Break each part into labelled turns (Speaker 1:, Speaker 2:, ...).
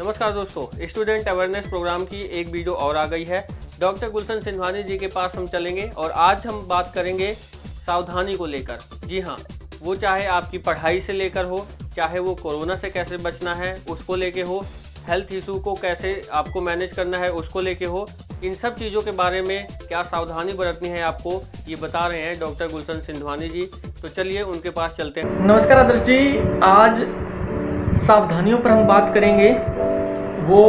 Speaker 1: नमस्कार दोस्तों, student awareness programme की एक वीडियो और आ गई है। डॉक्टर गुलशन सिंधवानी जी के पास हम चलेंगे और आज हम बात करेंगे सावधानी को लेकर। जी हाँ, वो चाहे आपकी पढ़ाई से लेकर हो, चाहे वो कोरोना से कैसे बचना है उसको लेके हो, हेल्थ इशू को कैसे आपको मैनेज करना है उसको लेके हो, इन सब चीज़ों के बारे में क्या सावधानी बरतनी है आपको, ये बता रहे हैं डॉक्टर गुलशन सिंधवानी जी। तो चलिए उनके पास चलते हैं।
Speaker 2: नमस्कार आदर्श जी, आज सावधानियों पर हम बात करेंगे। वो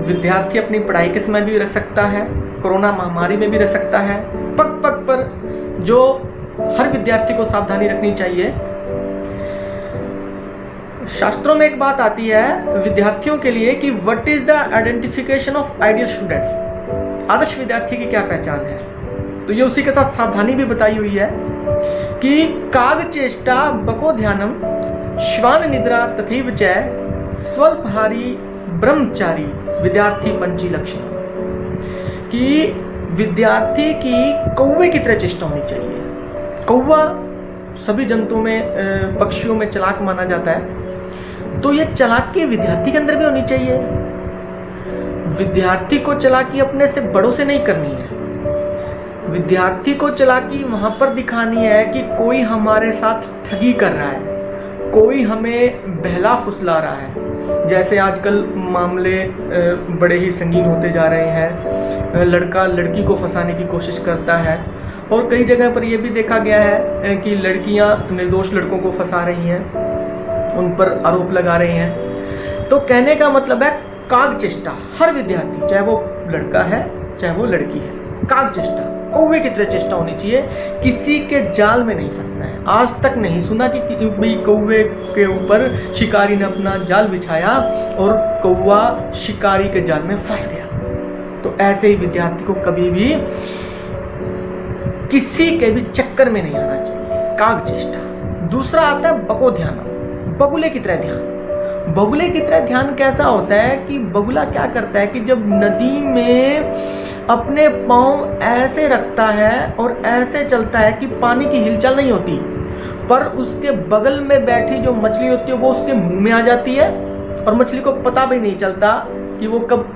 Speaker 2: विद्यार्थी अपनी पढ़ाई के समय भी रख सकता है, कोरोना महामारी में भी रख सकता है, पग पग पर जो हर विद्यार्थी को सावधानी रखनी चाहिए। शास्त्रों में एक बात आती है विद्यार्थियों के लिए कि what is the identification of ideal students, आदर्श विद्यार्थी की क्या पहचान है। तो ये उसी के साथ सावधानी भी बताई हुई है कि काग चेष्टा बको ध्यानम श्वान निद्रा तथैव च स्वल्पहारी ब्रह्मचारी विद्यार्थी पंची लक्षण, कि विद्यार्थी की कौवे की तरह चेष्टा होनी चाहिए। कौवा सभी जंतुओं में, पक्षियों में चालाक माना जाता है, तो ये चालाकी विद्यार्थी के अंदर भी होनी चाहिए। विद्यार्थी को चालाकी अपने से बड़ों से नहीं करनी है। विद्यार्थी को चालाकी वहां पर दिखानी है कि कोई हमारे साथ ठगी कर रहा है, कोई हमें बहला फुसला रहा है। जैसे आजकल मामले बड़े ही संगीन होते जा रहे हैं, लड़का लड़की को फंसाने की कोशिश करता है और कई जगह पर यह भी देखा गया है कि लड़कियां निर्दोष लड़कों को फंसा रही हैं, उन पर आरोप लगा रहे हैं। तो कहने का मतलब है काग चेष्टा हर विद्यार्थी, चाहे वो लड़का है चाहे वो लड़की है, काग चेष्टा कौवे की तरह चेष्टा होनी चाहिए। किसी के जाल में नहीं फंसना है। आज तक नहीं सुना कि कौवे के ऊपर शिकारी ने अपना जाल बिछाया और कौवा शिकारी के जाल में फंस गया। तो ऐसे ही विद्यार्थी को कभी भी किसी के भी चक्कर में नहीं आना चाहिए, काग चेष्टा। दूसरा आता है बको ध्यान, बगुले की तरह ध्यान। बगुले की तरह ध्यान कैसा होता है कि बगुला क्या करता है कि जब नदी में अपने पांव ऐसे रखता है और ऐसे चलता है कि पानी की हिलचाल नहीं होती, पर उसके बगल में बैठी जो मछली होती है वो उसके मुंह में आ जाती है और मछली को पता भी नहीं चलता कि वो कब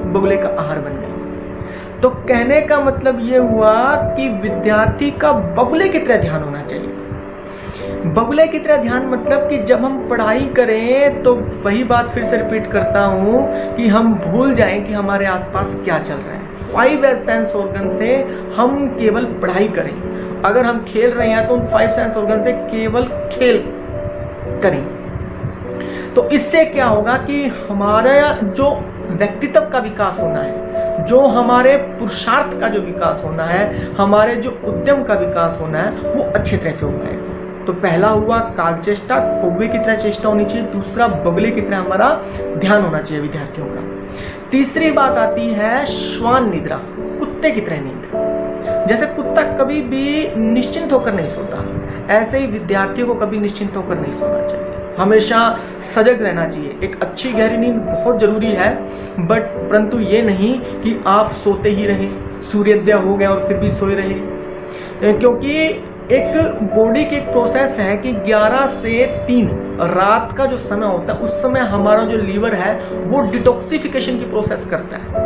Speaker 2: बगुले का आहार बन गई। तो कहने का मतलब ये हुआ कि विद्यार्थी का बगुले की तरह ध्यान होना चाहिए। बगुले की तरह ध्यान मतलब कि जब हम पढ़ाई करें तो वही बात फिर से रिपीट करता हूं कि हम भूल जाएं कि हमारे आसपास क्या चल रहा है। 5 सेंस ऑर्गन से हम केवल पढ़ाई करें। अगर हम खेल रहे हैं तो 5 सेंस ऑर्गन से केवल खेल करें। तो इससे क्या होगा कि हमारा जो व्यक्तित्व का विकास होना है, जो हमारे पुरुषार्थ का जो विकास होना है, हमारे जो उद्यम का विकास होना है, वो अच्छी तरह से हो पाएगा। तो पहला हुआ काग चेष्टा, कौवे की तरह चेष्टा होनी चाहिए। दूसरा बगुले की तरह हमारा ध्यान होना चाहिए विद्यार्थियों का। तीसरी बात आती है श्वान निद्रा, कुत्ते की तरह नींद। जैसे कुत्ता कभी भी निश्चिंत होकर नहीं सोता, ऐसे ही विद्यार्थियों को कभी निश्चिंत होकर नहीं सोना चाहिए। हमेशा सजग रहना चाहिए। एक अच्छी गहरी नींद बहुत जरूरी है, परंतु ये नहीं कि आप सोते ही रहें, सूर्योदय हो गया और फिर भी सोए रहे। क्योंकि एक बॉडी की एक प्रोसेस है कि 11 से 3 रात का जो समय होता है उस समय हमारा जो लीवर है वो डिटॉक्सिफिकेशन की प्रोसेस करता है।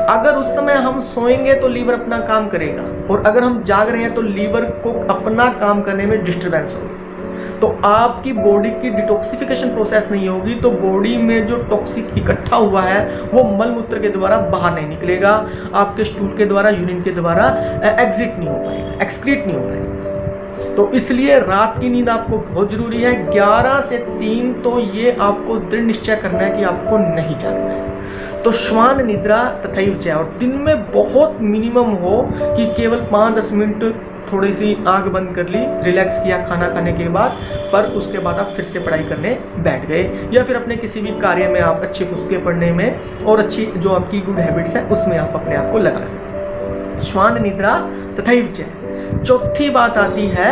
Speaker 2: अगर उस समय हम सोएंगे तो लीवर अपना काम करेगा और अगर हम जाग रहे हैं तो लीवर को अपना काम करने में डिस्टर्बेंस होगी। तो आपकी बॉडी की डिटॉक्सिफिकेशन प्रोसेस नहीं होगी तो बॉडी में जो टॉक्सिक इकट्ठा हुआ है वो मल मूत्र के द्वारा बाहर नहीं निकलेगा, आपके स्टूल के द्वारा, यूरिन के द्वारा एग्जिट नहीं हो पाएगा, एक्सक्रीट नहीं हो पाएगा। तो इसलिए रात की नींद आपको बहुत जरूरी है। 11 से 3 तो ये आपको दृढ़ निश्चय करना है कि आपको नहीं जागना है। तो श्वान निद्रा तथैव च, और दिन में बहुत मिनिमम हो कि केवल 5-10 मिनट थोड़ी सी आंख बंद कर ली, रिलैक्स किया खाना खाने के बाद, पर उसके बाद आप फिर से पढ़ाई करने बैठ गए या फिर अपने किसी भी कार्य में आप अच्छी पुस्तकें पढ़ने में और अच्छी जो आपकी गुड हैबिट्स है उसमें आप अपने आप को लगाएं। श्वान निद्रा तथैव च। चौथी बात आती है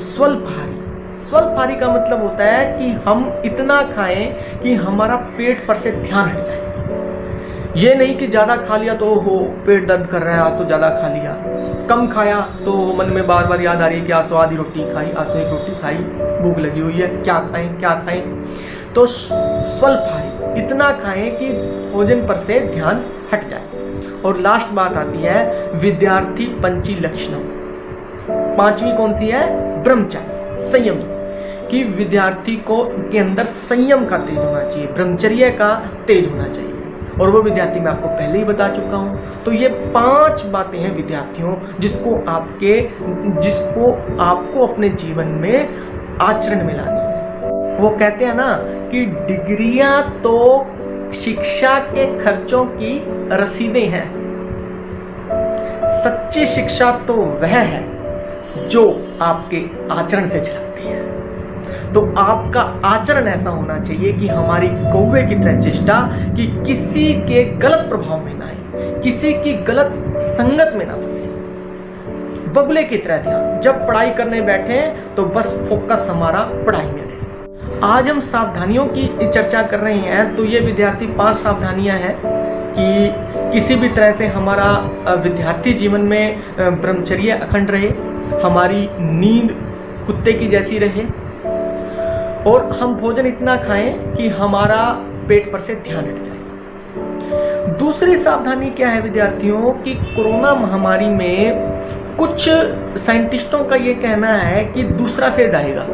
Speaker 2: स्वल्पहारी। स्वल्पहारी का मतलब होता है कि हम इतना खाएं कि हमारा पेट पर से ध्यान हट जाए। ये नहीं कि ज़्यादा खा लिया तो हो पेट दर्द कर रहा है, आज तो ज़्यादा खा लिया, कम खाया तो मन में बार बार याद आ रही है कि आज तो आधी रोटी खाई, आज तो एक रोटी खाई, भूख लगी हुई है, क्या खाएं क्या खाएं। तो स्वल्पाहारी, इतना खाएं कि भोजन पर से ध्यान हट जाए। और लास्ट बात आती है विद्यार्थी पंची लक्षणम। पांचवी कौन सी है? ब्रह्मचारी, संयमी, कि विद्यार्थी को के अंदर संयम का तेज होना चाहिए, ब्रह्मचर्य का तेज होना चाहिए। और वो विद्यार्थी मैं आपको पहले ही बता चुका हूँ। तो ये 5 बातें हैं विद्यार्थियों जिसको आपको अपने जीवन में आचरण में लानी है। वो कहते हैं ना कि डिग्रियां तो शिक्षा के खर्चों की रसीदें हैं, सच्ची शिक्षा तो वह है जो आपके आचरण से झलकती है। तो आपका आचरण ऐसा होना चाहिए कि हमारी कौवे की तरह चेष्टा कि किसी के गलत प्रभाव में ना आए, किसी की गलत संगत में ना फंसे, बगुले की तरह ध्यान। जब पढ़ाई करने बैठे तो बस फोकस हमारा पढ़ाई में रहे। आज हम सावधानियों की चर्चा कर रहे हैं। तो ये विद्यार्थी 5 सावधानियां हैं कि किसी भी तरह से हमारा विद्यार्थी जीवन में ब्रह्मचर्य अखंड रहे, हमारी नींद कुत्ते की जैसी रहे, और हम भोजन इतना खाएं कि हमारा पेट पर से ध्यान हट जाए। दूसरी सावधानी क्या है विद्यार्थियों कि कोरोना महामारी में कुछ साइंटिस्टों का ये कहना है कि दूसरा फेज आएगा।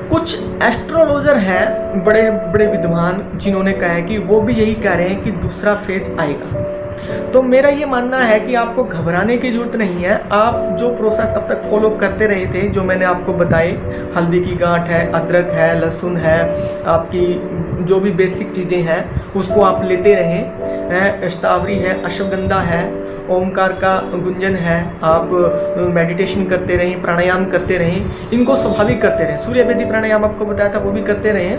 Speaker 2: कुछ एस्ट्रोलॉजर हैं, बड़े बड़े विद्वान, जिन्होंने कहा है कि वो भी यही कह रहे हैं कि दूसरा फेज आएगा। तो मेरा ये मानना है कि आपको घबराने की जरूरत नहीं है। आप जो प्रोसेस अब तक फॉलो करते रहे थे, जो मैंने आपको बताए, हल्दी की गांठ है, अदरक है, लहसुन है, आपकी जो भी बेसिक चीज़ें हैं उसको आप लेते रहें। शतावरी है, अश्वगंधा है, ओमकार का गुंजन है, आप मेडिटेशन करते रहें, प्राणायाम करते रहें, इनको स्वाभाविक करते रहें। सूर्यवेदी प्राणायाम आपको बताया था, वो भी करते रहें।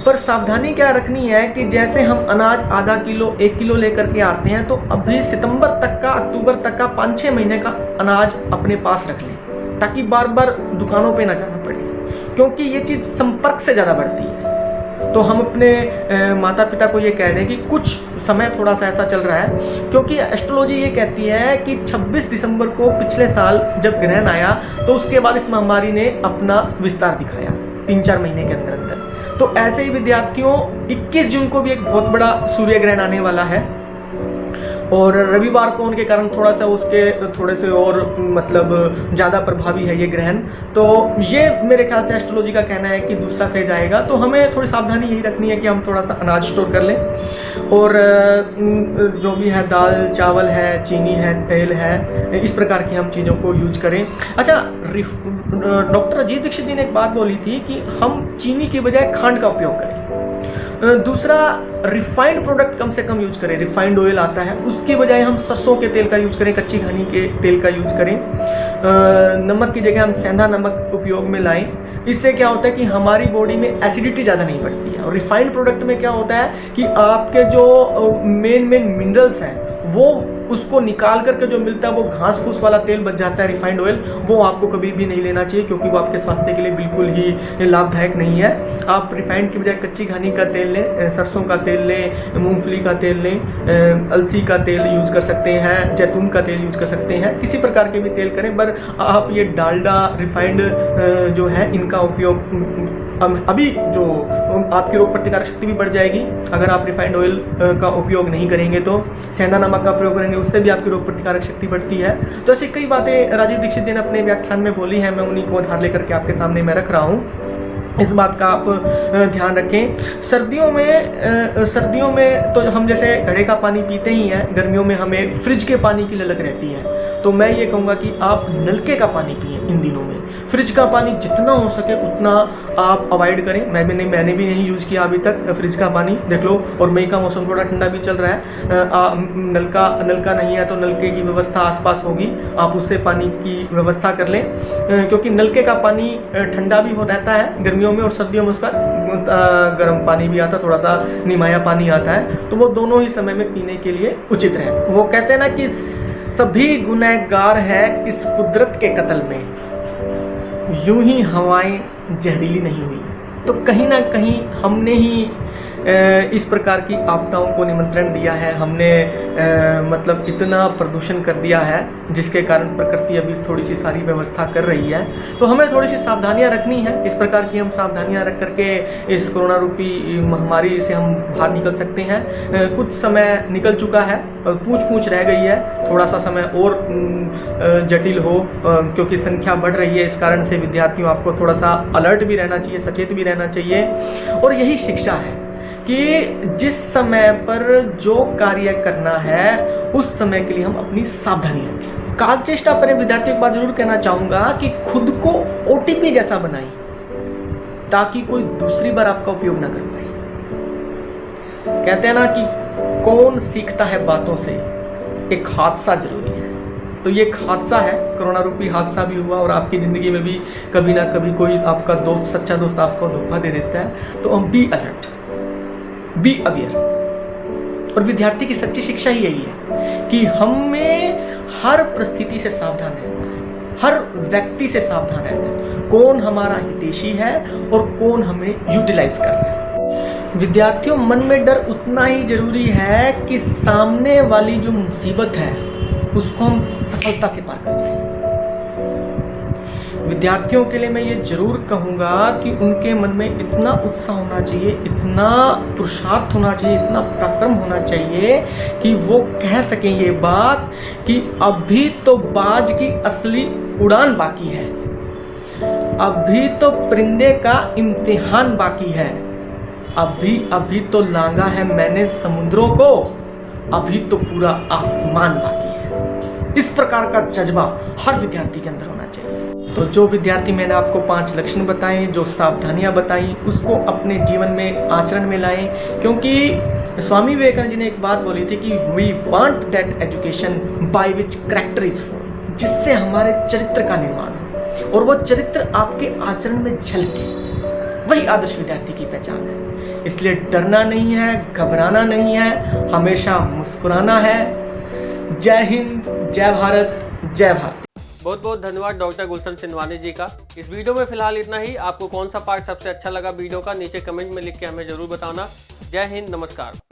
Speaker 2: पर सावधानी क्या रखनी है कि जैसे हम अनाज आधा किलो 1 किलो लेकर के आते हैं, तो अभी सितंबर तक का, अक्टूबर तक का 5-6 महीने का अनाज अपने पास रख लें, ताकि बार बार दुकानों पे ना जाना पड़े, क्योंकि ये चीज़ संपर्क से ज़्यादा बढ़ती है। तो हम अपने माता पिता को ये कह दें कि कुछ समय थोड़ा सा ऐसा चल रहा है, क्योंकि एस्ट्रोलॉजी ये कहती है कि 26 दिसंबर को पिछले साल जब ग्रहण आया तो उसके बाद इस महामारी ने अपना विस्तार दिखाया 3-4 महीने के अंदर अंदर। तो ऐसे ही विद्यार्थियों 21 जून को भी एक बहुत बड़ा सूर्य ग्रहण आने वाला है, और रविवार को उनके कारण थोड़ा सा उसके थोड़े से और मतलब ज़्यादा प्रभावी है ये ग्रहण। तो ये मेरे ख्याल से एस्ट्रोलॉजी का कहना है कि दूसरा फेज आएगा। तो हमें थोड़ी सावधानी यही रखनी है कि हम थोड़ा सा अनाज स्टोर कर लें, और जो भी है दाल चावल है, चीनी है, तेल है, इस प्रकार की हम चीज़ों को यूज करें। अच्छा, डॉक्टर अजीत दीक्षित जी ने एक बात बोली थी कि हम चीनी की बजाय खांड का उपयोग करें। दूसरा, रिफाइंड प्रोडक्ट कम से कम यूज करें। रिफाइंड ऑयल आता है, उसके बजाय हम सरसों के तेल का यूज करें, कच्ची घानी के तेल का यूज करें। नमक की जगह हम सेंधा नमक उपयोग में लाएं। इससे क्या होता है कि हमारी बॉडी में एसिडिटी ज़्यादा नहीं बढ़ती है। और रिफाइंड प्रोडक्ट में क्या होता है कि आपके जो मेन मिनरल्स हैं वो उसको निकाल करके जो मिलता है वो घास फूस वाला तेल बच जाता है, रिफाइंड ऑयल। वो आपको कभी भी नहीं लेना चाहिए, क्योंकि वो आपके स्वास्थ्य के लिए बिल्कुल ही लाभदायक नहीं है। आप रिफाइंड की बजाय कच्ची घानी का तेल लें, सरसों का तेल लें, मूंगफली का तेल लें, अलसी का तेल यूज़ कर सकते हैं, जैतून का तेल यूज़ कर सकते हैं, किसी प्रकार के भी तेल करें। पर आप ये डालडा, रिफाइंड जो है, इनका उपयोग अभी जो आपकी रोग प्रतिकारक शक्ति भी बढ़ जाएगी अगर आप रिफाइंड ऑयल का उपयोग नहीं करेंगे। तो सेंधा नमक का प्रयोग करेंगे, उससे भी आपकी रोग प्रतिकारक शक्ति बढ़ती है। तो ऐसी कई बातें राजीव दीक्षित जी ने अपने व्याख्यान में बोली हैं, मैं उन्हीं को उधार लेकर के आपके सामने मैं रख रहा हूँ। इस बात का आप ध्यान रखें। सर्दियों में तो हम जैसे घड़े का पानी पीते ही हैं, गर्मियों में हमें फ्रिज के पानी की ललक रहती है। तो मैं ये कहूँगा कि आप नलके का पानी पिएं इन दिनों में। फ्रिज का पानी जितना हो सके उतना आप अवॉइड करें। मैंने भी नहीं यूज़ किया अभी तक फ्रिज का पानी, देख लो। और मई का मौसम थोड़ा ठंडा भी चल रहा है। नलका नहीं है तो नलके की व्यवस्था आसपास होगी, आप उससे पानी की व्यवस्था कर लें, क्योंकि नलके का पानी ठंडा भी हो रहता है गर्मियों में, और सर्दियों में उसका गर्म पानी भी आता है, थोड़ा सा निमाया पानी आता है। तो वो दोनों ही समय में पीने के लिए उचित रहे। वो कहते हैं ना कि सभी गुनहगार है इस कुदरत के कत्ल में, यूं ही हवाएं जहरीली नहीं हुई। तो कहीं ना कहीं हमने ही इस प्रकार की आपदाओं को निमंत्रण दिया है, हमने मतलब इतना प्रदूषण कर दिया है जिसके कारण प्रकृति अभी थोड़ी सी सारी व्यवस्था कर रही है। तो हमें थोड़ी सी सावधानियां रखनी है। इस प्रकार की हम सावधानियां रख करके इस कोरोना रूपी महामारी से हम बाहर निकल सकते हैं। कुछ समय निकल चुका है और पूछ रह गई है, थोड़ा सा समय और जटिल हो क्योंकि संख्या बढ़ रही है। इस कारण से विद्यार्थियों आपको थोड़ा सा अलर्ट भी रहना चाहिए, सचेत भी रहना चाहिए। और यही शिक्षा है कि जिस समय पर जो कार्य करना है उस समय के लिए हम अपनी सावधानी रखें। कागचेष्टा पर विद्यार्थियों को बात जरूर कहना चाहूंगा कि खुद को ओटीपी जैसा बनाएं ताकि कोई दूसरी बार आपका उपयोग ना कर पाए। कहते हैं ना कि कौन सीखता है बातों से, एक हादसा जरूरी है। तो ये एक हादसा है, कोरोना रूपी हादसा भी हुआ और आपकी ज़िंदगी में भी कभी ना कभी कोई आपका दोस्त, सच्चा दोस्त आपको धोखा दे देता है। तो हम बी अलर्ट, बी अवेयर। और विद्यार्थी की सच्ची शिक्षा ही यही है कि हमें हर परिस्थिति से सावधान रहना है, हर व्यक्ति से सावधान रहना है, कौन हमारा हितैषी है और कौन हमें यूटिलाइज कर रहा है। विद्यार्थियों, मन में डर उतना ही जरूरी है कि सामने वाली जो मुसीबत है उसको हम सफलता से पार कर जाएं। विद्यार्थियों के लिए मैं ये जरूर कहूँगा कि उनके मन में इतना उत्साह होना चाहिए, इतना पुरुषार्थ होना चाहिए, इतना पराक्रम होना चाहिए कि वो कह सकें ये बात कि अभी तो बाज की असली उड़ान बाकी है, अभी तो परिंदे का इम्तिहान बाकी है, अभी तो लांगा है मैंने समुद्रों को, अभी तो पूरा आसमान बाकी है। इस प्रकार का जज्बा हर विद्यार्थी के अंदर होना चाहिए। तो जो विद्यार्थी, मैंने आपको 5 लक्षण बताए, जो सावधानियां बताई, उसको अपने जीवन में आचरण में लाएं। क्योंकि स्वामी विवेकानंद जी ने एक बात बोली थी कि we want that education by which character is formed, जिससे हमारे चरित्र का निर्माण हो और वो चरित्र आपके आचरण में झलके, वही आदर्श विद्यार्थी की पहचान है। इसलिए डरना नहीं है, घबराना नहीं है, हमेशा मुस्कुराना है। जय हिंद, जय भारत, जय भारत।
Speaker 1: बहुत बहुत धन्यवाद डॉक्टर गुलशन सिन्हानी जी का। इस वीडियो में फिलहाल इतना ही। आपको कौन सा पार्ट सबसे अच्छा लगा वीडियो का, नीचे कमेंट में लिख के हमें जरूर बताना। जय हिंद, नमस्कार।